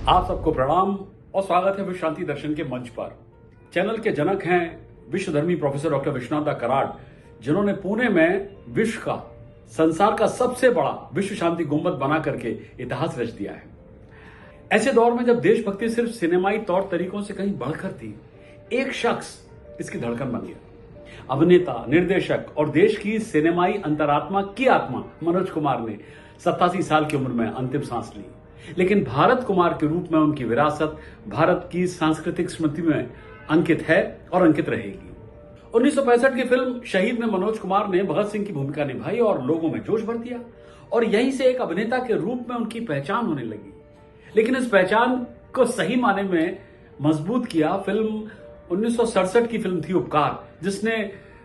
आप सबको प्रणाम और स्वागत है विश्व शांति दर्शन के मंच पर। चैनल के जनक हैं विश्वधर्मी प्रोफेसर डॉक्टर विश्वनाथ कराड़, जिन्होंने पुणे में विश्व का, संसार का सबसे बड़ा विश्व शांति गुंबद बना करके इतिहास रच दिया है। ऐसे दौर में जब देशभक्ति सिर्फ सिनेमाई तौर तरीकों से कहीं बढ़कर थी, एक शख्स इसकी धड़कन बन गया। अभिनेता, निर्देशक और देश की सिनेमाई अंतरात्मा की आत्मा मनोज कुमार ने 87 साल की उम्र में अंतिम सांस ली, लेकिन भारत कुमार के रूप में उनकी विरासत भारत की सांस्कृतिक स्मृति में अंकित है और अंकित रहेगी। 1965 की फिल्म शहीद में मनोज कुमार ने भगत सिंह की भूमिका निभाई और लोगों में जोश भर दिया, और यहीं से एक अभिनेता के रूप में उनकी पहचान होने लगी। लेकिन इस पहचान को सही माने में मजबूत किया फिल्म 1967 की फिल्म थी उपकार, जिसने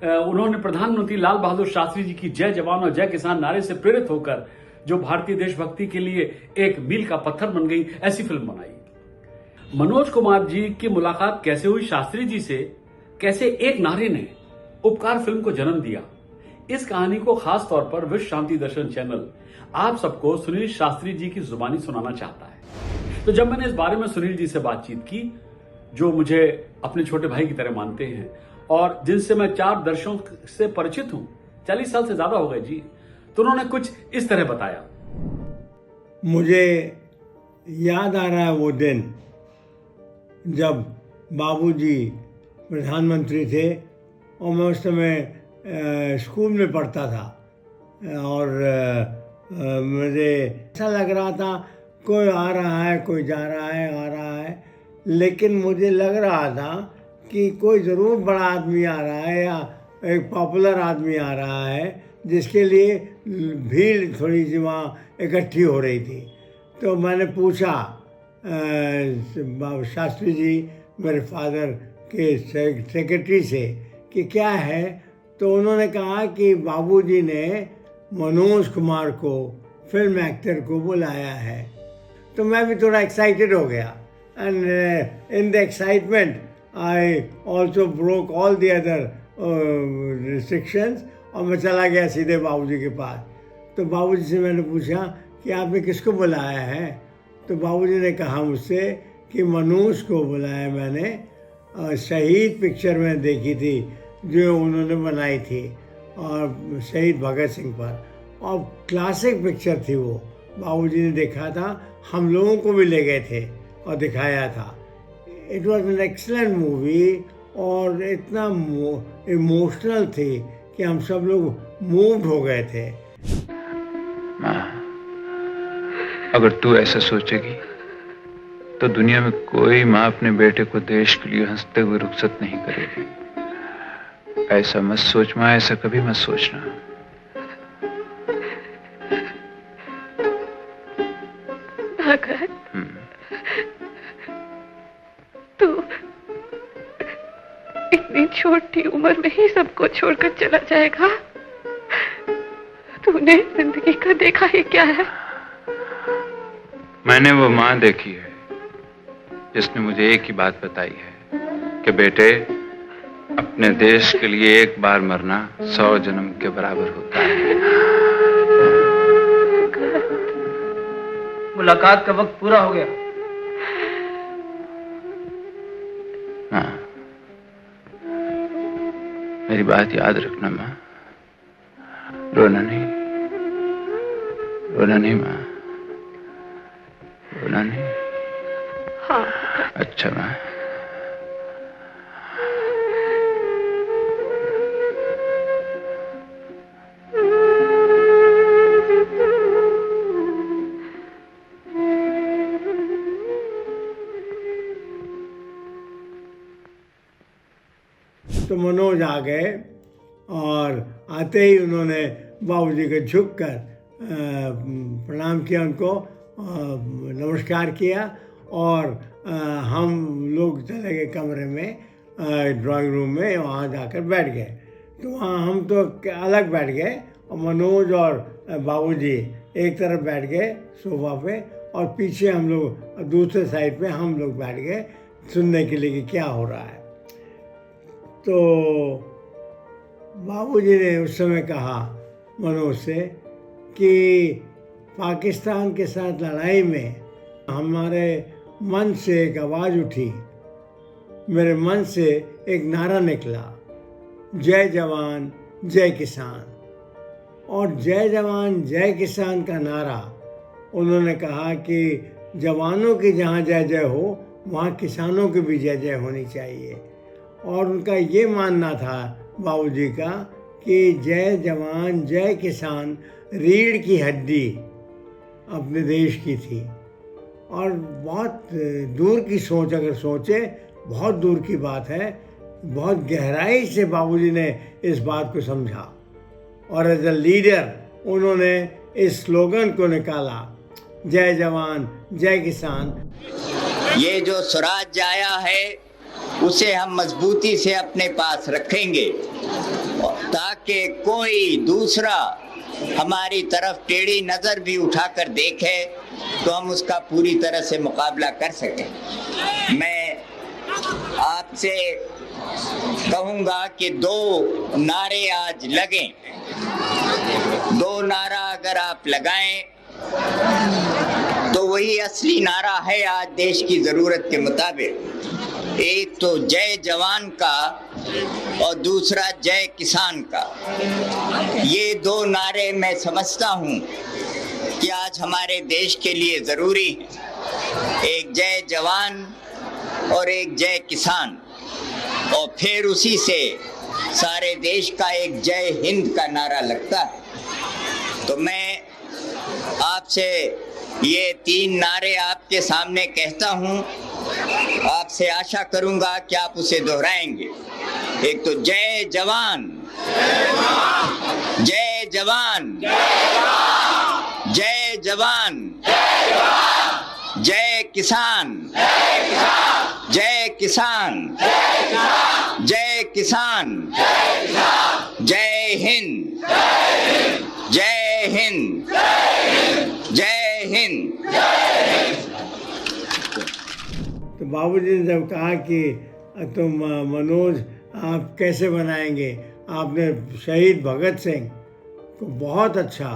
उन्होंने प्रधानमंत्री लाल बहादुर शास्त्री जी की जय जवान और जय किसान नारे से प्रेरित होकर जो भारतीय देशभक्ति के लिए एक मील का पत्थर बन गई, ऐसी फिल्म बनाई। मनोज कुमार जी की मुलाकात कैसे हुई शास्त्री जी से, कैसे एक नारे ने उपकार फिल्म को जन्म दिया, इस कहानी को खास तौर पर विश्व शांति दर्शन चैनल आप सबको सुनील शास्त्री जी की जुबानी सुनाना चाहता है। तो जब मैंने इस बारे में सुनील जी से बातचीत की, जो मुझे अपने छोटे भाई की तरह मानते हैं और जिनसे मैं 4 दशकों से परिचित हूं, 40 साल से ज्यादा हो गए जी, तो उन्होंने कुछ इस तरह बताया। मुझे याद आ रहा है वो दिन जब बाबूजी प्रधानमंत्री थे और मैं उस समय स्कूल में पढ़ता था और मुझे ऐसा लग रहा था कोई आ रहा है, कोई जा रहा है, आ रहा है, लेकिन मुझे लग रहा था कि कोई ज़रूर बड़ा आदमी आ रहा है या एक पॉपुलर आदमी आ रहा है, जिसके लिए भीड़ थोड़ी सी वहाँ इकट्ठी हो रही थी। तो मैंने पूछा शास्त्री जी, मेरे फादर के सेक्रेटरी से, कि क्या है। तो उन्होंने कहा कि बाबूजी ने मनोज कुमार को, फिल्म एक्टर को बुलाया है। तो मैं भी थोड़ा एक्साइटेड हो गया, and in the excitement I also broke all the other restrictions और मैं चला गया सीधे बाबूजी के पास। तो बाबूजी से मैंने पूछा कि आपने किसको बुलाया है। तो बाबूजी ने कहा मुझसे कि मनोज को बुलाया मैंने। शहीद पिक्चर में देखी थी जो उन्होंने बनाई थी, और शहीद भगत सिंह पर, और क्लासिक पिक्चर थी वो। बाबूजी ने देखा था, हम लोगों को भी ले गए थे और दिखाया था। It was an excellent movie और इतना इमोशनल थी कि हम सब लोग मूव्ड हो गए थे। माँ, अगर तू ऐसा सोचेगी तो दुनिया में कोई माँ अपने बेटे को देश के लिए हंसते हुए रुखसत नहीं करेगी। ऐसा मत सोच माँ, ऐसा कभी मत सोचना। भगत, तू इतनी छोटी उम्र में ही सबको छोड़कर चला जाएगा? तूने जिंदगी का देखा ही क्या है? मैंने वो माँ देखी है जिसने मुझे एक ही बात बताई है कि बेटे, अपने देश के लिए एक बार मरना 100 जन्म के बराबर होता है। मुलाकात का वक्त पूरा हो गया। हाँ, मेरी बात याद रखना माँ। रोना नहीं, रोना नहीं माँ, रोना नहीं। हाँ। अच्छा माँ। तो मनोज आ गए और आते ही उन्होंने बाबूजी को झुककर प्रणाम किया, उनको नमस्कार किया, और हम लोग चले गए कमरे में, ड्राइंग रूम में, वहाँ जाकर बैठ गए। तो वहाँ हम तो अलग बैठ गए और मनोज और बाबूजी एक तरफ बैठ गए सोफा पे, और पीछे हम लोग दूसरे साइड पे हम लोग बैठ गए सुनने के लिए कि क्या हो रहा है। तो बाबूजी ने उस समय कहा मनोज से कि पाकिस्तान के साथ लड़ाई में हमारे मन से एक आवाज़ उठी, मेरे मन से एक नारा निकला, जय जवान जय किसान। और जय जवान जय किसान का नारा उन्होंने कहा कि जवानों की जहाँ जय जय हो वहाँ किसानों की भी जय जय होनी चाहिए। और उनका ये मानना था बाबूजी का कि जय जवान जय किसान रीढ़ की हड्डी अपने देश की थी। और बहुत दूर की सोच अगर सोचे, बहुत दूर की बात है, बहुत गहराई से बाबूजी ने इस बात को समझा और एज अ लीडर उन्होंने इस स्लोगन को निकाला, जय जवान जय किसान। ये जो स्वराज आया है उसे हम मजबूती से अपने पास रखेंगे ताकि कोई दूसरा हमारी तरफ टेढ़ी नज़र भी उठाकर देखे तो हम उसका पूरी तरह से मुकाबला कर सकें। मैं आपसे कहूँगा कि 2 नारे आज लगें। 2 नारा अगर आप लगाएं तो वही असली नारा है आज देश की ज़रूरत के मुताबिक। एक तो जय जवान का और दूसरा जय किसान का। ये 2 नारे मैं समझता हूँ कि आज हमारे देश के लिए ज़रूरी है, एक जय जवान और एक जय किसान, और फिर उसी से सारे देश का एक जय हिंद का नारा लगता है। तो मैं आपसे ये 3 नारे आपके सामने कहता हूँ, आपसे आशा करूँगा कि आप उसे दोहराएंगे। एक तो जय जवान जय जवान जय जवान जय किसान जय किसान जय किसान जय हिंद जय हिंद जय हिंद। तो बाबूजी ने जब कहा कि तुम मनोज आप कैसे बनाएंगे, आपने शहीद भगत सिंह को बहुत अच्छा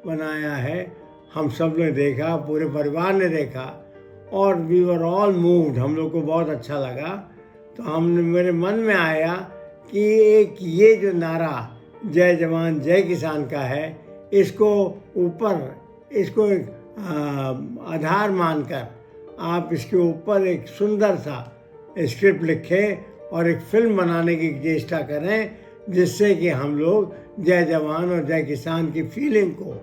बनाया है, हम सब ने देखा, पूरे परिवार ने देखा और वी वर ऑल मूव्ड, हम लोग को बहुत अच्छा लगा। तो हमने मेरे मन में आया कि एक ये जो नारा जय जवान जय किसान का है, इसको एक आधार मानकर आप इसके ऊपर एक सुंदर सा स्क्रिप्ट लिखें और एक फिल्म बनाने की चेष्टा करें, जिससे कि हम लोग जय जवान और जय किसान की फीलिंग को,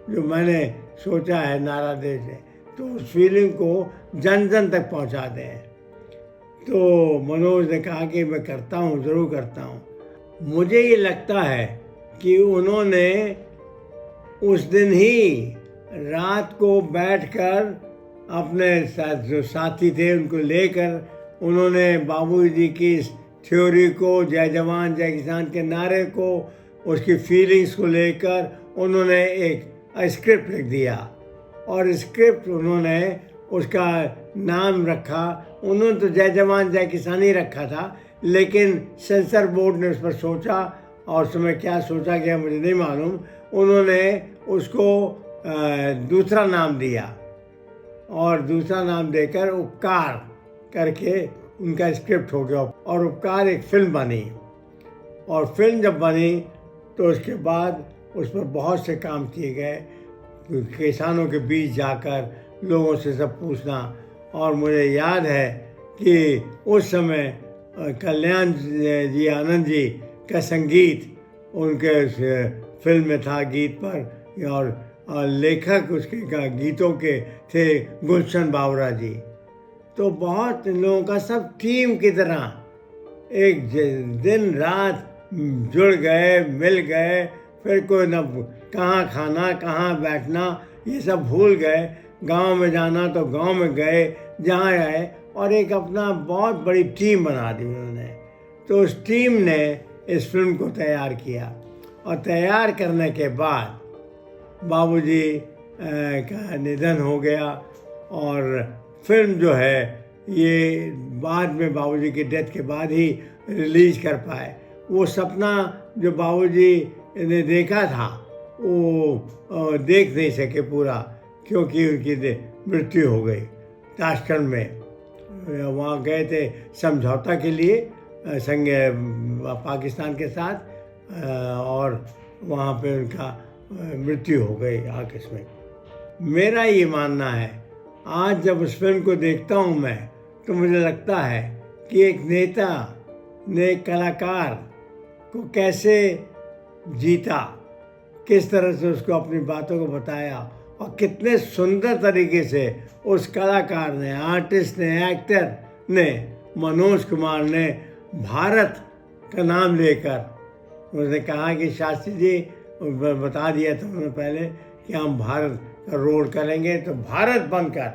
जो मैंने सोचा है नारा दे से, तो उस फीलिंग को जन जन तक पहुंचा दें। तो मनोज ने कहा कि मैं करता हूं, ज़रूर करता हूं। मुझे ये लगता है कि उन्होंने उस दिन ही रात को बैठकर अपने साथ जो साथी थे उनको लेकर उन्होंने बाबूजी की इस थ्योरी को, जय जवान जय किसान के नारे को, उसकी फीलिंग्स को लेकर उन्होंने एक स्क्रिप्ट लिख दिया। और स्क्रिप्ट उन्होंने उसका नाम रखा, उन्होंने तो जय जवान जय किसान ही रखा था, लेकिन सेंसर बोर्ड ने उस पर सोचा और उस समय क्या सोचा गया मुझे नहीं मालूम, उन्होंने उसको दूसरा नाम दिया और दूसरा नाम देकर उपकार करके उनका स्क्रिप्ट हो गया और उपकार एक फिल्म बनी। और फिल्म जब बनी तो उसके बाद उस पर बहुत से काम किए गए, किसानों के बीच जाकर लोगों से सब पूछना। और मुझे याद है कि उस समय कल्याण जी आनंद जी का संगीत उनके फिल्म में था गीत पर, और लेखक उसके गीतों के थे गुलशन बावरा जी। तो बहुत लोगों का सब टीम की तरह एक दिन रात जुड़ गए, मिल गए, फिर कोई न कहाँ खाना कहाँ बैठना ये सब भूल गए, गांव में जाना तो गांव में गए, जहाँ गए और एक अपना बहुत बड़ी टीम बना दी उन्होंने। तो उस टीम ने इस फिल्म को तैयार किया और तैयार करने के बाद बाबूजी का निधन हो गया और फिल्म जो है ये बाद में बाबूजी की डेथ के बाद ही रिलीज कर पाए। वो सपना जो बाबूजी ने देखा था वो देख नहीं सके पूरा, क्योंकि उनकी मृत्यु हो गई ताशकंद में। वहाँ गए थे समझौता के लिए संग पाकिस्तान के साथ, और वहाँ पे उनका मृत्यु हो गई आकस्मिक। मेरा ये मानना है, आज जब उस फिल्म को देखता हूँ मैं, तो मुझे लगता है कि एक नेता ने एक कलाकार को कैसे जीता, किस तरह से उसको अपनी बातों को बताया, और कितने सुंदर तरीके से उस कलाकार ने, आर्टिस्ट ने, एक्टर ने, मनोज कुमार ने भारत का नाम लेकर उसने कहा कि शास्त्री जी, बता दिया था उन्होंने पहले कि हम भारत का रोल करेंगे, तो भारत बनकर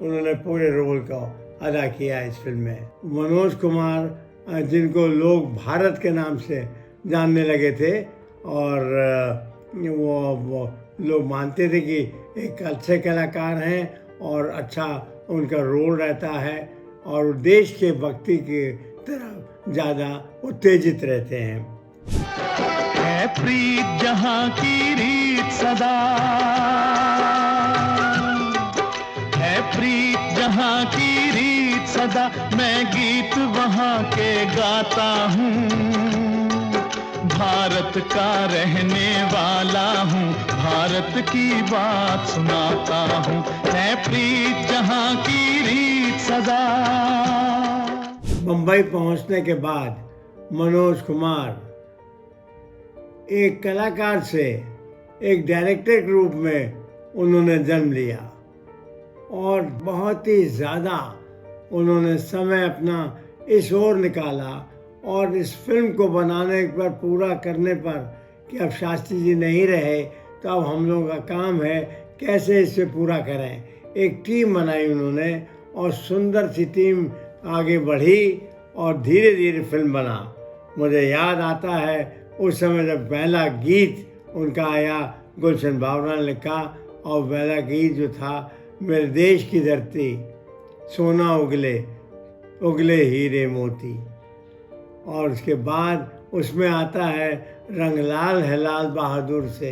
उन्होंने पूरे रोल को अदा किया इस फिल्म में। मनोज कुमार, जिनको लोग भारत के नाम से जानने लगे थे, और वो लोग मानते थे कि एक अच्छे कलाकार हैं और अच्छा उनका रोल रहता है, और देश के भक्ति की तरफ ज़्यादा उत्तेजित रहते हैं। है प्रीत जहाँ की रीत सदा, है प्रीत जहाँ की रीत सदा, मैं गीत वहाँ के गाता हूँ, भारत का रहने वाला हूँ, भारत की बात सुनाता हूँ, है प्रीत जहाँ की रीत सदा। मुंबई पहुंचने के बाद मनोज कुमार एक कलाकार से एक डायरेक्टर के रूप में उन्होंने जन्म लिया, और बहुत ही ज़्यादा उन्होंने समय अपना इस ओर निकाला, और इस फिल्म को बनाने पर, पूरा करने पर, कि अब शास्त्री जी नहीं रहे, तो अब हम लोगों का काम है कैसे इसे पूरा करें। एक टीम बनाई उन्होंने, और सुंदर सी टीम आगे बढ़ी, और धीरे धीरे फिल्म बना। मुझे याद आता है उस समय जब पहला गीत उनका आया, गुलशन बावरा ने लिखा, और पहला गीत जो था, मेरे देश की धरती सोना उगले उगले हीरे मोती, और उसके बाद उसमें आता है रंग लाल है लाल बहादुर से,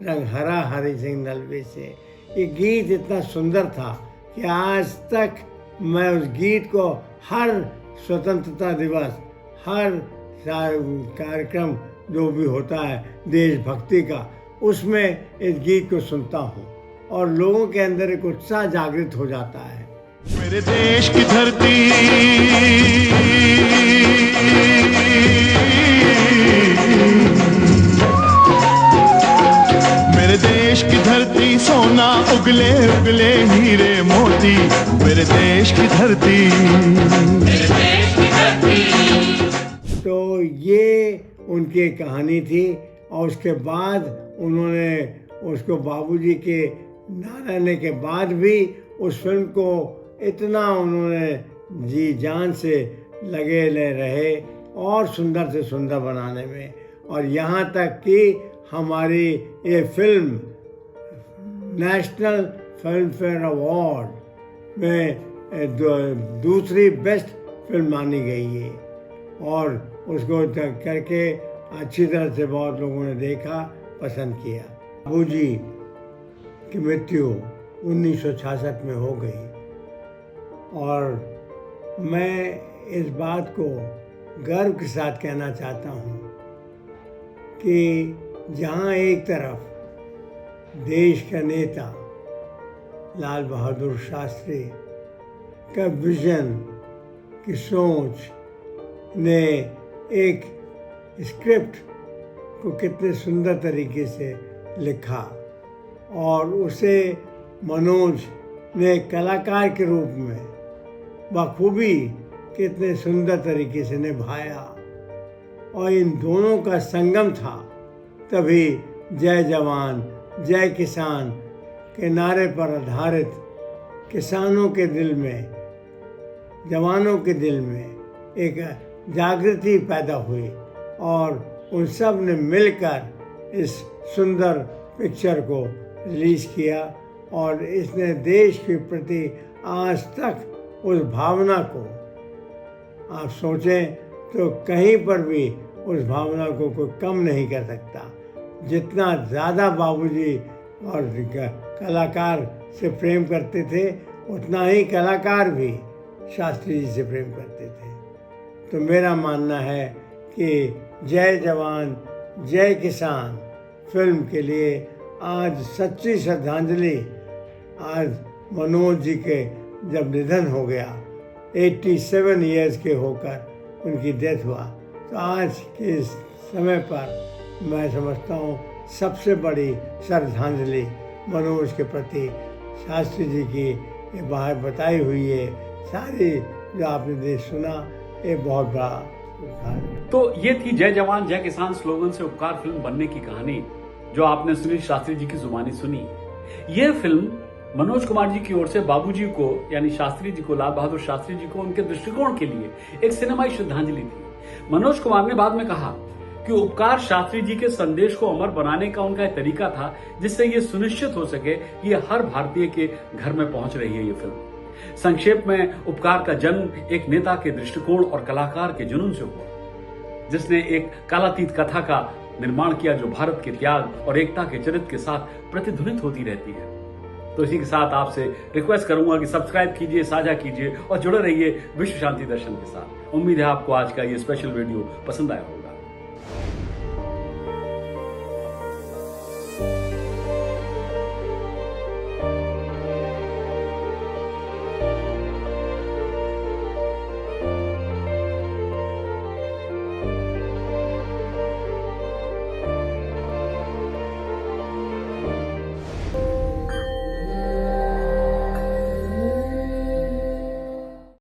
रंग हरा हरि सिंह नलवे से। ये गीत इतना सुंदर था कि आज तक मैं उस गीत को हर स्वतंत्रता दिवस, हर कार्यक्रम जो भी होता है देशभक्ति का, उसमें इस गीत को सुनता हूँ, और लोगों के अंदर एक उत्साह जागृत हो जाता है। मेरे देश की धरती, मेरे देश की धरती सोना उगले उगले हीरे मोती, मेरे देश की धरती, मेरे देश की धरती। तो ये उनकी कहानी थी, और उसके बाद उन्होंने उसको बाबूजी के ना रहने के बाद भी उस फिल्म को इतना उन्होंने जी जान से लगे रहे, और सुंदर से सुंदर बनाने में, और यहाँ तक कि हमारी ये film national film fair award में दूसरी बेस्ट फिल्म मानी गई है, और उसको करके अच्छी तरह से बहुत लोगों ने देखा, पसंद किया। बाबूजी की मृत्यु 1966 में हो गई, और मैं इस बात को गर्व के साथ कहना चाहता हूँ कि जहाँ एक तरफ देश का नेता लाल बहादुर शास्त्री का विजन की सोच ने एक स्क्रिप्ट को कितने सुंदर तरीके से लिखा, और उसे मनोज ने कलाकार के रूप में बखूबी कितने सुंदर तरीके से निभाया, और इन दोनों का संगम था, तभी जय जवान जय किसान के नारे पर आधारित किसानों के दिल में, जवानों के दिल में एक जागृति पैदा हुई, और उन सब ने मिलकर इस सुंदर पिक्चर को रिलीज़ किया, और इसने देश के प्रति आज तक उस भावना को, आप सोचें तो कहीं पर भी उस भावना को कोई कम नहीं कर सकता। जितना ज़्यादा बाबूजी और कलाकार से प्रेम करते थे, उतना ही कलाकार भी शास्त्री जी से प्रेम करते थे। तो मेरा मानना है कि जय जवान जय किसान फिल्म के लिए आज सच्ची श्रद्धांजलि, आज मनोज जी के जब निधन हो गया, 87 ईयर्स के होकर उनकी डेथ हुआ, तो आज के इस समय पर मैं समझता हूँ सबसे बड़ी श्रद्धांजलि मनोज के प्रति शास्त्री जी की ये बाहर बताई हुई है सारी जो आपने सुना, ये बहुत बड़ा उपकार है। तो ये थी जय जवान जय किसान स्लोगन से उपकार फिल्म बनने की कहानी, जो आपने सुनील शास्त्री जी की जुबानी सुनी। यह फिल्म मनोज कुमार जी की ओर से बाबूजी को, यानी शास्त्री जी को, लाल बहादुर शास्त्री जी को, उनके दृष्टिकोण के लिए एक सिनेमाई श्रद्धांजलि थी। मनोज कुमार ने बाद में कहा कि उपकार शास्त्री जी के संदेश को अमर बनाने का उनका एक तरीका था, जिससे ये सुनिश्चित हो सके कि ये हर भारतीय के घर में पहुंच रही है ये फिल्म। संक्षेप में, उपकार का जन्म एक नेता के दृष्टिकोण और कलाकार के जुनून से हुआ, जिसने एक कालातीत कथा का निर्माण किया जो भारत के त्याग और एकता के चरित्र के साथ प्रतिध्वनित होती रहती है। तो इसी के साथ आपसे रिक्वेस्ट करूंगा कि सब्सक्राइब कीजिए, साझा कीजिए और जुड़े रहिए विश्व शांति दर्शन के साथ। उम्मीद है आपको आज का ये स्पेशल वीडियो पसंद आया होगा।